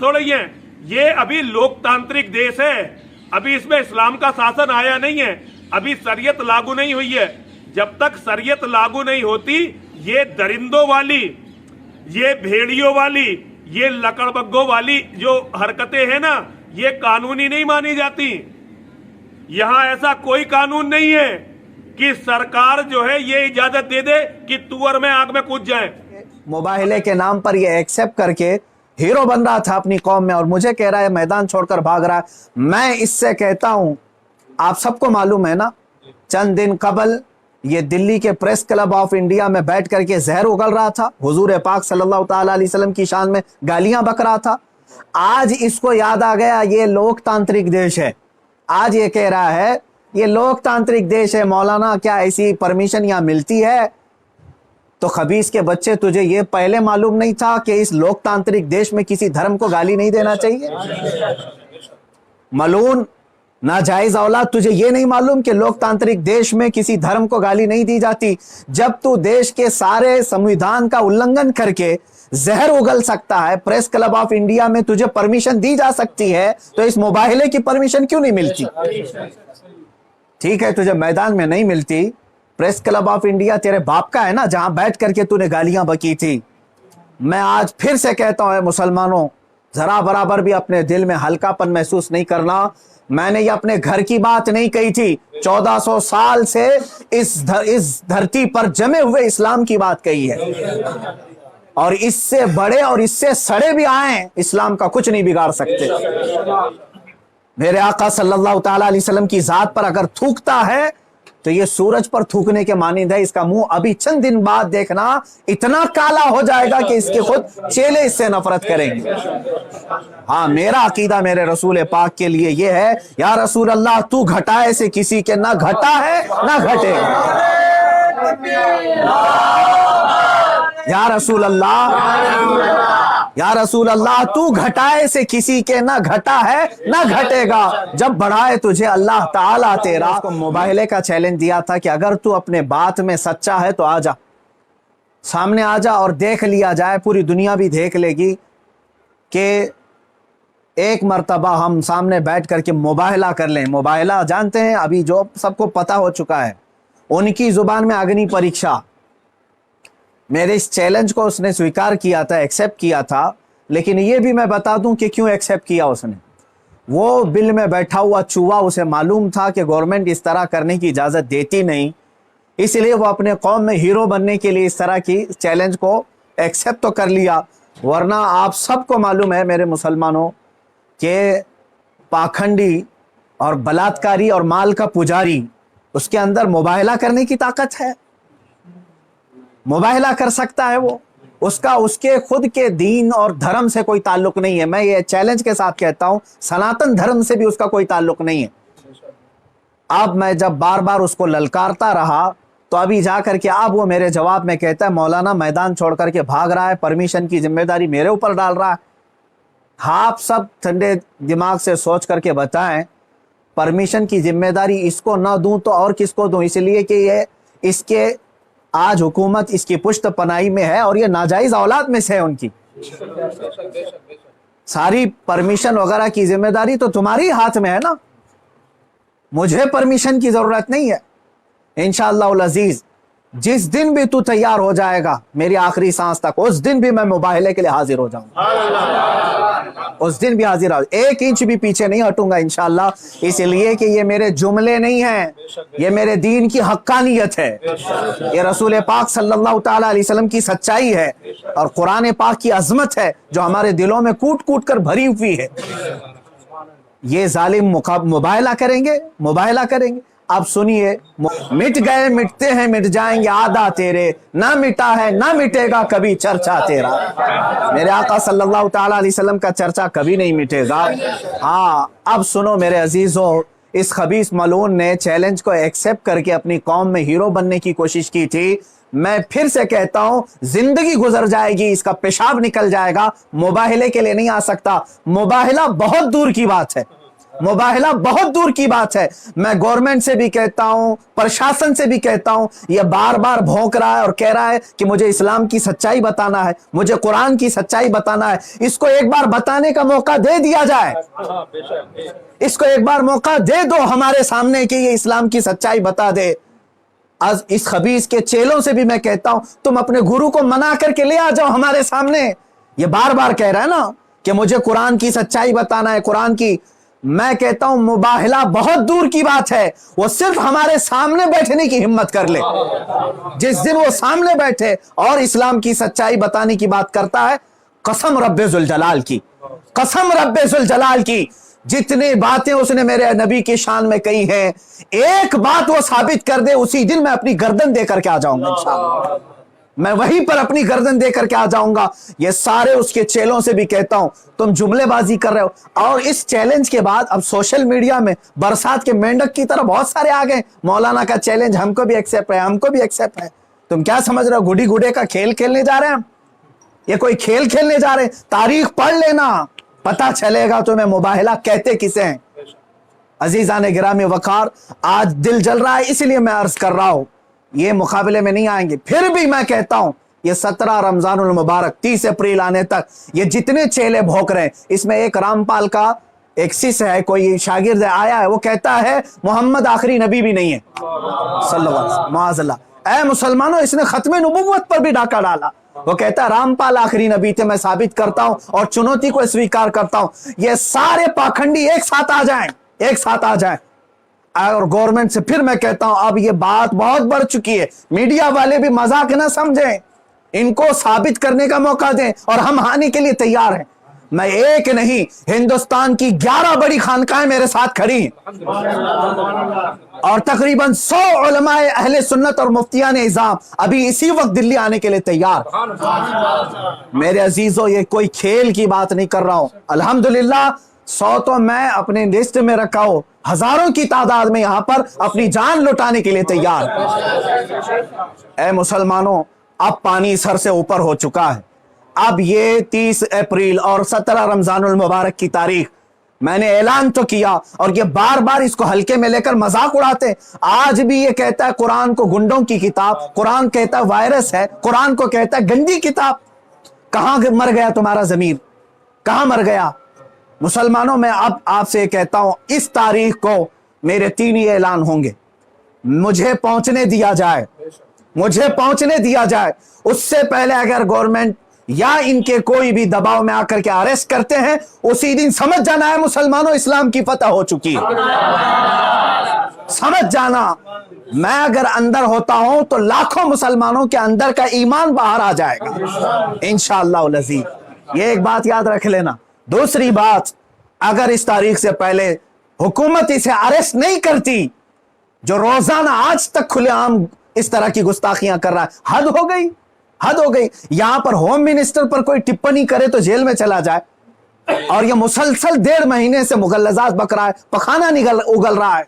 थोड़े ही हैं। ये अभी लोकतांत्रिक देश है, अभी इसमें इस्लाम का शासन आया नहीं है, अभी शरीयत लागू नहीं हुई है। जब तक शरीयत लागू नहीं होती, ये दरिंदों वाली, ये भेड़ियों वाली, ये लकड़बग्गों वाली जो हरकतें हैं ना, ये कानूनी नहीं मानी जाती। यहां ऐसा कोई कानून नहीं है कि सरकार जो है ये इजाजत दे दे कि तू और मैं आग में कूद जाए। मुबाहिले के नाम पर ये एक्सेप्ट करके हीरो बन रहा था अपनी कौम में, और मुझे कह रहा है मैदान छोड़कर भाग रहा है। मैं इससे कहता हूं, आप सबको मालूम है ना, चंद दिन कबल ये दिल्ली के प्रेस क्लब ऑफ इंडिया में बैठ करके जहर उगल रहा था, हुजूर पाक सल्लल्लाहु ताला अलैहि वसल्लम की शान में गालियां बक रहा था। आज इसको याद आ गया ये लोकतांत्रिक देश है। आज ये कह रहा है ये लोकतांत्रिक देश है, मौलाना क्या ऐसी परमिशन यहां मिलती है? तो खबीस के बच्चे, तुझे ये पहले मालूम नहीं था कि इस लोकतांत्रिक देश में किसी धर्म को गाली नहीं देना चाहिए? मलून नाजायज औलाद, तुझे ये नहीं मालूम कि लोकतांत्रिक देश में किसी धर्म को गाली नहीं दी जाती? जब तू देश के सारे संविधान का उल्लंघन करके जहर उगल सकता है, प्रेस क्लब ऑफ इंडिया में तुझे परमिशन दी जा सकती है, तो इस मुबाहिले की परमिशन क्यों नहीं मिलती? ठीक है, तुझे मैदान में नहीं मिलती, प्रेस क्लब ऑफ इंडिया तेरे बाप का है ना, जहां बैठ करके तूने गालियां बकी थी। मैं आज फिर से कहता हूं मुसलमानों, जरा बराबर भी अपने दिल में हल्कापन महसूस नहीं करना। मैंने ये अपने घर की बात नहीं कही थी, 1400 साल से इस धरती पर जमे हुए इस्लाम की बात कही है, और इससे बड़े और इससे सड़े भी आए, इस्लाम का कुछ नहीं बिगाड़ सकते। मेरे आका सल्लल्लाहु ताला अलैहि वसल्लम की जात पर अगर थूकता है तो ये सूरज पर थूकने के मानिंद है। इसका मुंह अभी चंद दिन बाद देखना इतना काला हो जाएगा कि इसके खुद चेले इससे नफरत करेंगे। हाँ, मेरा अकीदा मेरे रसूल पाक के लिए ये है, या रसूल अल्लाह तू घटाए से किसी के ना घटा है ना घटे। या रसूल अल्लाह, या रसूल अल्लाह तू घटाए से किसी के ना घटा है ना घटेगा, जब बढ़ाए तुझे अल्लाह ताला तेरा। को मुबाहिले का चैलेंज दिया था कि अगर तू अपने बात में सच्चा है तो आजा, सामने आजा और देख लिया जाए, पूरी दुनिया भी देख लेगी कि एक मर्तबा हम सामने बैठ करके मुबाहिला कर लें। मुबाहिला जानते हैं, अभी जो सबको पता हो चुका है, उनकी जुबान में अग्नि परीक्षा। मेरे इस चैलेंज को उसने स्वीकार किया था, एक्सेप्ट किया था, लेकिन ये भी मैं बता दूं कि क्यों एक्सेप्ट किया उसने। वो बिल में बैठा हुआ चूहा, उसे मालूम था कि गवर्नमेंट इस तरह करने की इजाज़त देती नहीं, इसलिए वो अपने कौम में हीरो बनने के लिए इस तरह की चैलेंज को एक्सेप्ट तो कर लिया। वरना आप सबको मालूम है मेरे मुसलमानों कि पाखंडी और बलात्कारी और माल का पुजारी, उसके अंदर मुबाहिला करने की ताकत है, मुबाहिला कर सकता है वो। उसका उसके खुद के दीन और धर्म से कोई ताल्लुक नहीं है। मैं ये चैलेंज के साथ कहता हूं, सनातन धर्म से भी उसका कोई ताल्लुक नहीं है। अब मैं जब बार बार उसको ललकारता रहा, तो अभी जा करके अब वो मेरे जवाब में कहता है मौलाना मैदान छोड़ करके भाग रहा है, परमिशन की जिम्मेदारी मेरे ऊपर डाल रहा है। आप सब ठंडे दिमाग से सोच करके बताएं, परमिशन की जिम्मेदारी इसको ना दूं तो और किसको दूं? इसलिए कि ये इसके आज हुकूमत इसकी पुश्त पनाही में है और ये नाजायज औलाद में से है उनकी। सारी परमिशन वगैरह की जिम्मेदारी तो तुम्हारी हाथ में है ना, मुझे परमिशन की जरूरत नहीं है। इंशाअल्लाह अजीज, जिस दिन भी तू तैयार हो जाएगा मेरी आखिरी सांस तक, उस दिन भी मैं मुबाहिले के लिए हाजिर हो जाऊंगा, उस दिन भी हाजिर हो, 1 इंच भी पीछे नहीं हटूंगा इंशाअल्लाह। इसलिए कि ये मेरे जुमले नहीं हैं, ये मेरे दीन की हक्कानियत है, ये रसूल पाक सल्लल्लाहु ताला अलैहि वसल्लम की सच्चाई है और कुरान पाक की अजमत है जो हमारे दिलों में कूट कूट कर भरी हुई है। ये जालिम मुबाहिला करेंगे, मुबाहिला करेंगे। अब सुनिए, मिट गए मिटते हैं मिट जाएंगे आदा तेरे, ना मिटा है ना मिटेगा कभी चर्चा तेरा। मेरे आका सल्लल्लाहु ताला अलैहि वसल्लम का चर्चा कभी नहीं मिटेगा। हाँ, अब सुनो मेरे अजीजों, इस खबीस मलून ने चैलेंज को एक्सेप्ट करके अपनी कौम में हीरो बनने की कोशिश की थी। मैं फिर से कहता हूं, जिंदगी गुजर जाएगी, इसका पेशाब निकल जाएगा, मुबाहिले के लिए नहीं आ सकता। मुबाहिला बहुत दूर की बात है। मुबाहला बहुत दूर की बात है। मैं गवर्नमेंट से भी कहता हूं, प्रशासन से भी कहता हूं, यह बार बार भौंक रहा है और कह रहा है कि मुझे इस्लाम की सच्चाई बताना है, मुझे कुरान की सच्चाई बताना है। इसको एक बार बताने का मौका दे दिया जाए, इसको एक बार मौका दे दो हमारे सामने कि ये इस्लाम की सच्चाई बता दे। आज इस खबीस के चेलों से भी मैं कहता हूं, तुम अपने गुरु को मना करके ले आ जाओ हमारे सामने। ये बार बार कह रहा है ना कि मुझे कुरान की सच्चाई बताना है, कुरान की। मैं कहता हूं मुबाहला बहुत दूर की बात है, वो सिर्फ हमारे सामने बैठने की हिम्मत कर ले। जिस दिन वो सामने बैठे और इस्लाम की सच्चाई बताने की बात करता है, कसम रब्बे जुल जलाल की, कसम रब्बे जुल जलाल की, जितनी बातें उसने मेरे नबी की शान में कही हैं, एक बात वो साबित कर दे, उसी दिन मैं अपनी गर्दन देकर के आ जाऊंगा इंशाअल्लाह। मैं वहीं पर अपनी गर्दन देकर के आ जाऊंगा। ये सारे उसके चेलों से भी कहता हूं, तुम जुमलेबाजी कर रहे हो। और इस चैलेंज के बाद अब सोशल मीडिया में बरसात के मेंढक की तरह बहुत सारे आ गए, मौलाना का चैलेंज हमको भी एक्सेप्ट है, हमको भी एक्सेप्ट है। तुम क्या समझ रहे हो, गुडी गुडे का खेल खेलने जा रहे हैं हम? ये कोई खेल खेलने जा रहे हैं? तारीख पढ़ लेना, पता चलेगा तुम्हें मुबाहला कहते किसे हैं। अजीजान गिरामी वकार, आज दिल जल रहा है इसलिए मैं अर्ज कर रहा हूं, ये मुकाबले में नहीं आएंगे। फिर भी मैं कहता हूं, ये 17 रमजानुल मुबारक 30 अप्रैल आने तक ये जितने चेले भौंक रहे हैं, इसमें एक रामपाल का एक शिष्य है, कोई शागिर्द आया है, वो कहता है मोहम्मद आखिरी नबी भी नहीं है सल्लल्लाहु अलैहि वसल्लम। माअज़ल्लाह। ऐ मुसलमानों, इसने खत्मे नबुव्वत पर भी डाका डाला। वो कहता है रामपाल आखिरी नबी थे, मैं साबित करता हूं और चुनौती को स्वीकार करता हूं। ये सारे पाखंडी एक साथ आ जाएं, एक साथ आ जाएं। और गवर्नमेंट से फिर मैं कहता हूं, अब ये बात बहुत बढ़ चुकी है, मीडिया वाले भी मजाक ना समझें, इनको साबित करने का मौका दें और हम हानि के लिए तैयार हैं। मैं एक नहीं, हिंदुस्तान की 11 बड़ी खानकाएं मेरे साथ खड़ी हैं और तकरीबन 100 उलमाए अहले सुन्नत और मुफ्तियान इज़ाम अभी इसी वक्त दिल्ली आने के लिए तैयार। मेरे अजीजों, ये कोई खेल की बात नहीं कर रहा हूं। अल्हम्दुलिल्लाह 100 तो मैं अपने लिस्ट में रखा हूं, हजारों की तादाद में यहां पर अपनी जान लुटाने के लिए तैयार। ऐ मुसलमानों, अब पानी सर से ऊपर हो चुका है। अब ये 30 अप्रैल और 17 रमजानुल मुबारक की तारीख मैंने ऐलान तो किया और ये बार बार इसको हल्के में लेकर मजाक उड़ाते। आज भी ये कहता है कुरान को गुंडों की किताब, कुरान कहता है वायरस है, कुरान को कहता है गंदी किताब। कहां मर गया तुम्हारा जमीर, कहां मर गया? मुसलमानों, मैं अब आपसे कहता हूं, इस तारीख को मेरे 3 ही ऐलान होंगे, मुझे पहुंचने दिया जाए, मुझे पहुंचने दिया जाए। उससे पहले अगर गवर्नमेंट या इनके कोई भी दबाव में आकर के अरेस्ट करते हैं, उसी दिन समझ जाना है मुसलमानों, इस्लाम की फतह हो चुकी है। समझ जाना, मैं अगर अंदर होता हूं तो लाखों मुसलमानों के अंदर का ईमान बाहर आ जाएगा इंशाअल्लाह अज़ीज़। ये एक बात याद रख लेना। दूसरी बात, अगर इस तारीख से पहले हुकूमत इसे अरेस्ट नहीं करती, जो रोजाना आज तक खुलेआम इस तरह की गुस्ताखियां कर रहा है, हद हो गई, हद हो गई। यहां पर होम मिनिस्टर पर कोई टिप्पणी करे तो जेल में चला जाए, और यह मुसलसल 1.5 महीने से मुगल्लजात बक रहा है, पखाना उगल रहा है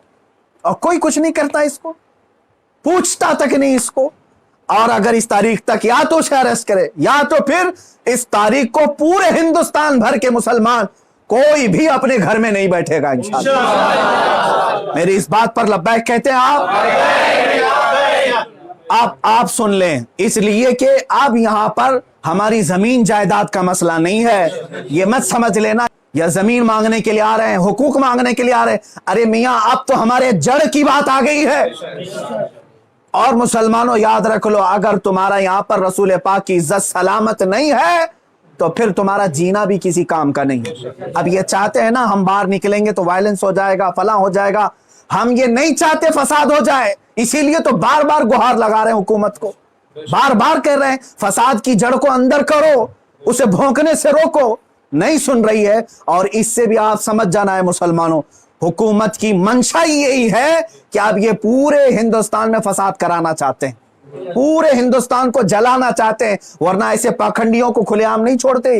और कोई कुछ नहीं करता, इसको पूछता तक नहीं इसको। और अगर इस तारीख तक या तो उसे अरेस्ट करे या तो फिर इस तारीख को पूरे हिंदुस्तान भर के मुसलमान कोई भी अपने घर में नहीं बैठेगा इंशाअल्लाह। मेरी इस बात पर लब्बैक कहते हैं आप सुन लें, इसलिए कि अब यहां पर हमारी जमीन जायदाद का मसला नहीं है। ये मत समझ लेना या जमीन मांगने के लिए आ रहे हैं, हुकूक मांगने के लिए आ रहे हैं। अरे मियां, अब तो हमारे जड़ की बात आ गई है। और मुसलमानों, याद रख लो, अगर तुम्हारा यहां पर रसूल पाक की इज्जत सलामत नहीं है तो फिर तुम्हारा जीना भी किसी काम का नहीं है। अब ये चाहते हैं ना हम बाहर निकलेंगे तो वायलेंस हो जाएगा, फला हो जाएगा। हम ये नहीं चाहते फसाद हो जाए, इसीलिए तो बार बार गुहार लगा रहे हैं हुकूमत को, बार बार कह रहे हैं फसाद की जड़ को अंदर करो, उसे भौंकने से रोको। नहीं सुन रही है। और इससे भी आप समझ जाना है मुसलमानों, हुकूमत की मंशा यही है कि आप ये पूरे हिंदुस्तान में फसाद कराना चाहते हैं, पूरे हिंदुस्तान को जलाना चाहते हैं, वरना ऐसे पाखंडियों को खुलेआम नहीं छोड़ते।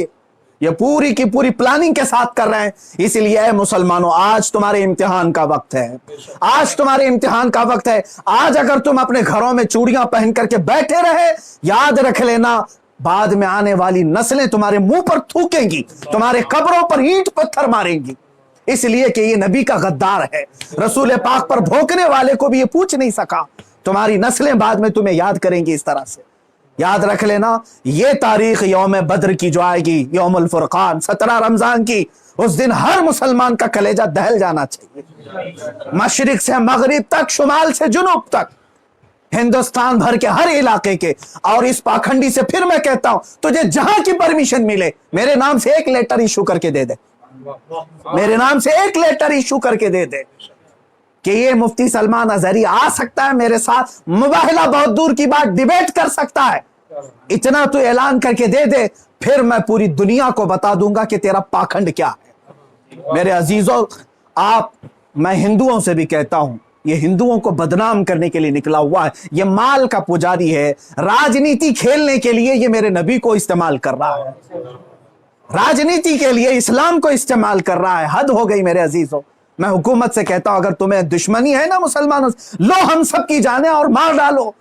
ये पूरी की पूरी प्लानिंग के साथ कर रहे हैं। इसलिए मुसलमानों, आज तुम्हारे इम्तिहान का वक्त है, आज तुम्हारे इम्तिहान का वक्त है। आज अगर तुम अपने घरों में चूड़ियां पहन करके बैठे रहे, याद रख लेना, बाद में आने वाली नस्लें तुम्हारे मुंह पर थूकेंगी, तुम्हारे कब्रों पर ईंट पत्थर मारेंगी। इसलिए कि ये नबी का गद्दार है। रसूल पाक पर भोंकने वाले को भी ये पूछ नहीं सका। तुम्हारी नस्लें बाद में तुम्हें याद करेंगी इस तरह से। याद रख लेना, ये तारीख यौम बद्र की जो आएगी, यौमुल फुरकान 17 रमजान की, उस दिन हर मुसलमान का कलेजा दहल जाना चाहिए। मशरिक से मगरिब तक, शुमाल से जुनूब तक, हिंदुस्तान भर के हर इलाके के। और इस पाखंडी से फिर मैं कहता हूं, तुझे जहां की परमिशन मिले मेरे नाम से एक लेटर इशू करके दे दे, मेरे नाम से एक लेटर इशू करके दे दे कि ये मुफ्ती सलमान अजहरी आ सकता है मेरे साथ, मुबाहिला बहुत दूर की बात, डिबेट कर सकता है। इतना तू ऐलान करके दे दे, फिर मैं पूरी दुनिया को बता दूंगा कि तेरा पाखंड क्या है। मेरे अजीजों, मैं हिंदुओं से भी कहता हूं, ये हिंदुओं को बदनाम करने के लिए निकला हुआ है, ये माल का पुजारी है, राजनीति खेलने के लिए ये मेरे नबी को इस्तेमाल कर रहा है, राजनीति के लिए इस्लाम को इस्तेमाल कर रहा है। हद हो गई मेरे अजीजों। मैं हुकूमत से कहता हूं, अगर तुम्हें दुश्मनी है ना मुसलमानों से, लो हम सब की जाने और मार डालो,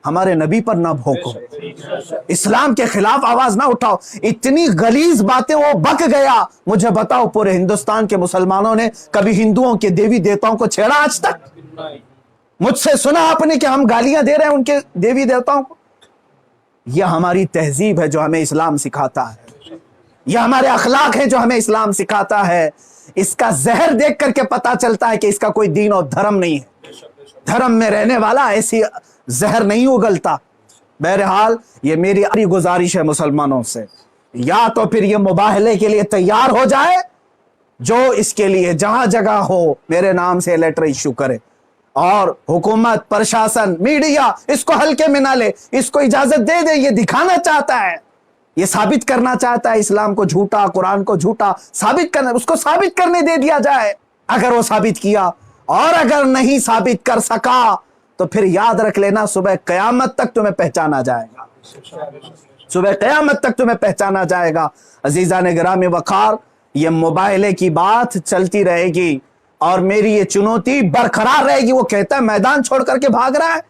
हमारे नबी पर ना भोंको, इस्लाम के खिलाफ आवाज ना उठाओ। इतनी गलीज बातें वो बक गया। मुझे बताओ, पूरे हिंदुस्तान के मुसलमानों ने कभी हिंदुओं के देवी देवताओं को छेड़ा आज तक? मुझसे सुना आपने कि हम गालियां दे रहे हैं उनके देवी देवताओं को? यह हमारी तहजीब है जो हमें इस्लाम सिखाता है, यह हमारे अखलाक है जो हमें इस्लाम सिखाता है। इसका जहर देख करके पता चलता है कि इसका कोई दीन और धर्म नहीं है। धर्म में रहने वाला ऐसी जहर नहीं उगलता। बहरहाल, ये मेरी गुजारिश है मुसलमानों से, या तो फिर ये मुबाहले के लिए तैयार हो जाए, जो इसके लिए जहां जगह हो मेरे नाम से लेटर इश्यू करे, और हुकूमत, प्रशासन, मीडिया इसको हल्के में ना ले, इसको इजाजत दे दे। ये दिखाना चाहता है, ये साबित करना चाहता है इस्लाम को झूठा, कुरान को झूठा साबित करना, उसको साबित करने दे दिया जाए। अगर वो साबित किया, और अगर नहीं साबित कर सका, तो फिर याद रख लेना, सुबह कयामत तक तुम्हें पहचाना जाएगा, सुबह कयामत तक तुम्हें पहचाना जाएगा। अजीजान गिरामी वकार, ये मुबाहले की बात चलती रहेगी और मेरी ये चुनौती बरकरार रहेगी। वो कहता है मैदान छोड़ करके भाग रहा है,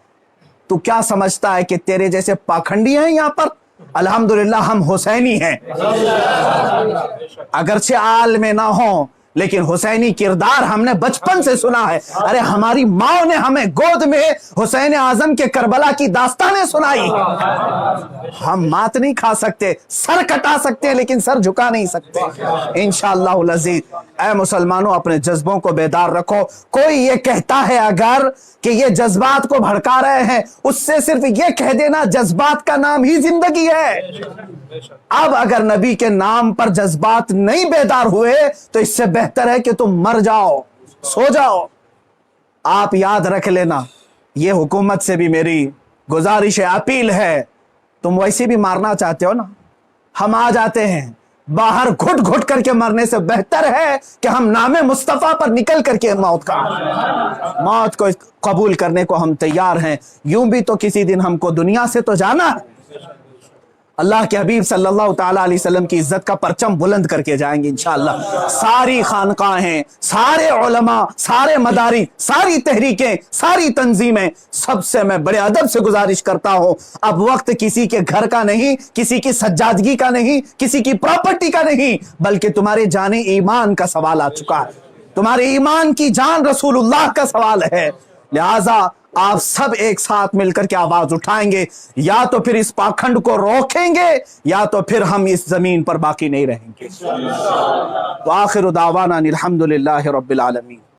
तू क्या समझता है कि तेरे जैसे पाखंडी हैं यहां पर? अल्हम्दुलिल्लाह हम हुसैनी हैं, अगरचे आल में ना हो, लेकिन हुसैनी किरदार हमने बचपन से सुना है। अरे हमारी माँ ने हमें गोद में हुसैन आजम के करबला की दास्तानें सुनाई। हम मात नहीं खा सकते, सर कटा सकते हैं, लेकिन सर झुका नहीं सकते इंशाअल्लाह अज़ीज। ऐ मुसलमानों, अपने जज्बों को बेदार रखो। कोई ये कहता है अगर कि ये जज्बात को भड़का रहे हैं, उससे सिर्फ ये कह देना जज्बात का नाम ही जिंदगी है। अब अगर नबी के नाम पर जज्बात नहीं बेदार हुए तो इससे बेहतर है कि तुम मर जाओ, सो जाओ। आप याद रख लेना, ये हुकूमत से भी मेरी गुजारिश है, अपील है, तुम वैसे भी मारना चाहते हो ना, हम आ जाते हैं। बाहर घुट घुट करके मरने से बेहतर है कि हम नामे मुस्तफा पर निकल करके मौत को कबूल करने को हम तैयार हैं। यूं भी तो किसी दिन हमको दुनिया से तो जाना है। अल्लाह के हबीब सल्लल्लाहु ताला अलैहि वसल्लम की इज्जत का परचम बुलंद करके जाएंगे इंशाअल्लाह। सारी खानकाहें, सारे उलमा, सारे मदारी, सारी तहरीकें, सारी तंजीमें, सबसे मैं बड़े अदब से गुजारिश करता हूं, अब वक्त किसी के घर का नहीं, किसी की सज्जादगी का नहीं, किसी की प्रॉपर्टी का नहीं, बल्कि तुम्हारे जाने ईमान का सवाल आ चुका है। तुम्हारे ईमान की जान रसूलुल्लाह का सवाल है। लिहाजा आप सब एक साथ मिलकर के आवाज उठाएंगे, या तो फिर इस पाखंड को रोकेंगे, या तो फिर हम इस जमीन पर बाकी नहीं रहेंगे। तो आखिर दावाना अनिल हम्दुलिल्लाहि रब्बिल आलमीन।